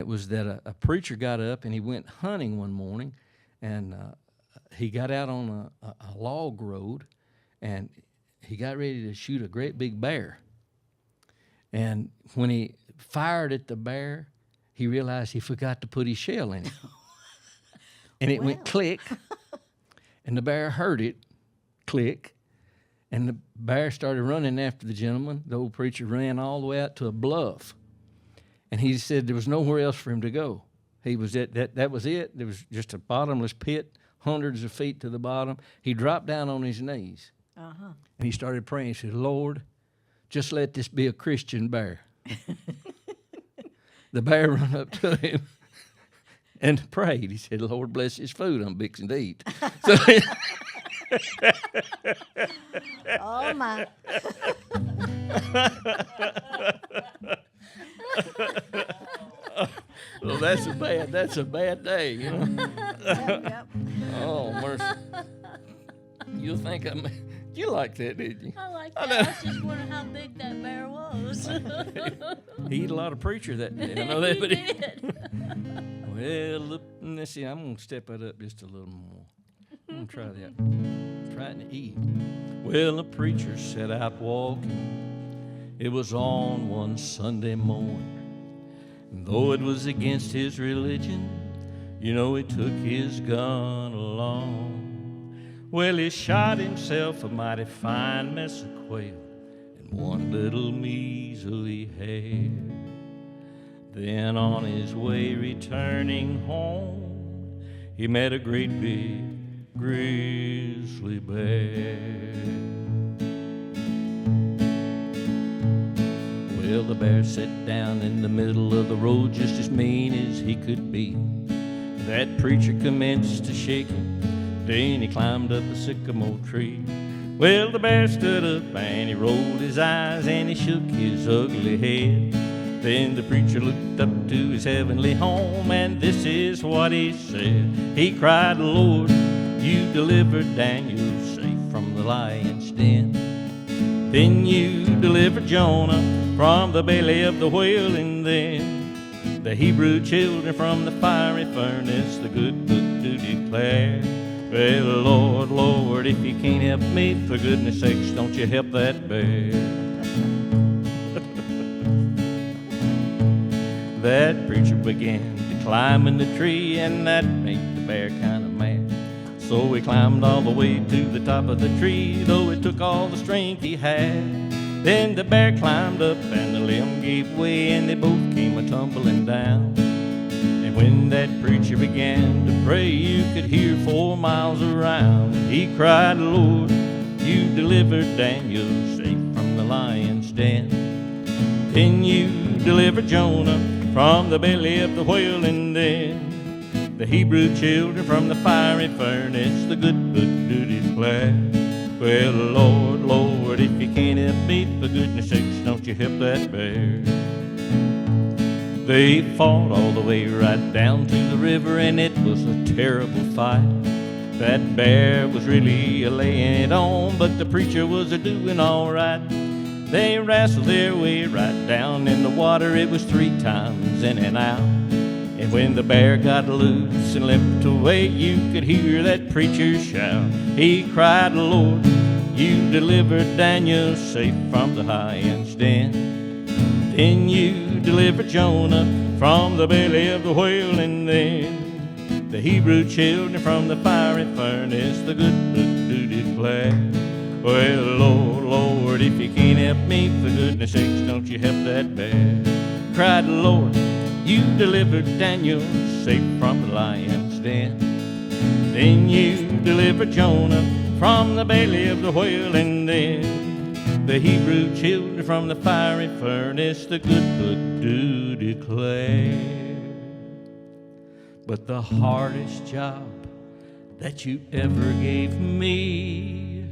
was that a preacher got up and he went hunting one morning, and he got out on a log road, and he got ready to shoot a great big bear. And when he fired at the bear, he realized he forgot to put his shell in it. And it went click, and the bear heard it, click, and the bear started running after the gentleman. The old preacher ran all the way out to a bluff, and he said there was nowhere else for him to go. He was that was it. There was just a bottomless pit, hundreds of feet to the bottom. He dropped down on his knees, and he started praying. He said, "Lord, just let this be a Christian bear." The bear ran up to him and prayed. He said, "Lord, bless his food I'm fixing to eat." So, oh, my. Well, that's a bad day, you know. Yep. Oh, mercy. You'll think you like that, did you? I like that. I was just wondering how big that bear was. He ate a lot of preacher that day. I know that, He but did. well, look, let's see. I'm gonna step it up just a little more. I'm gonna try that. Trying to eat. Well, the preacher set out walking. It was on one Sunday morning. And though it was against his religion, you know, he took his gun along. Well, he shot himself a mighty fine mess of quail and one little measly hair. Then on his way returning home, he met a great big grizzly bear. Well, the bear sat down in the middle of the road just as mean as he could be. That preacher commenced to shake him. Then he climbed up a sycamore tree. Well, the bear stood up and he rolled his eyes and he shook his ugly head. Then the preacher looked up to his heavenly home, and this is what he said. He cried, "Lord, you delivered Daniel safe from the lion's den. Then you delivered Jonah from the belly of the whale, and then the Hebrew children from the fiery furnace, the good book to declare. Well, Lord, Lord, if you can't help me, for goodness sakes, don't you help that bear." That preacher began to climb in the tree, and that made the bear kind of mad. So he climbed all the way to the top of the tree, though it took all the strength he had. Then the bear climbed up and the limb gave way, and they both came a-tumbling down. And when that preacher began to pray, you could hear 4 miles around. He cried, "Lord, you delivered Daniel safe from the lion's den. Then you delivered Jonah from the belly of the whale, and then the Hebrew children from the fiery furnace, the good book to declare. Well, Lord, Lord, if you can't help me, for goodness sakes, don't you help that bear." They fought all the way right down to the river, and it was a terrible fight. That bear was really laying it on, but the preacher was doing all right. They wrestled their way right down in the water. It was 3 times in and out. And when the bear got loose and limped away, you could hear that preacher shout. He cried, "Lord, you delivered Daniel safe from the lion's den. Then you delivered Jonah from the belly of the whale, and then the Hebrew children from the fiery furnace, the good book to declare. Well, Lord, Lord, if you can't help me, for goodness sakes, don't you help that bear." Cried, "Lord, you delivered Daniel safe from the lion's den. Then you delivered Jonah from the belly of the whale, and then the Hebrew children from the fiery furnace, the good book do declare." But the hardest job that you ever gave me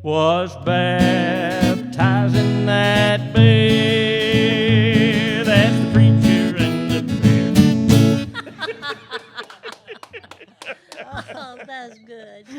was baptizing that bear. That's the preacher and the bear. Oh, that's good.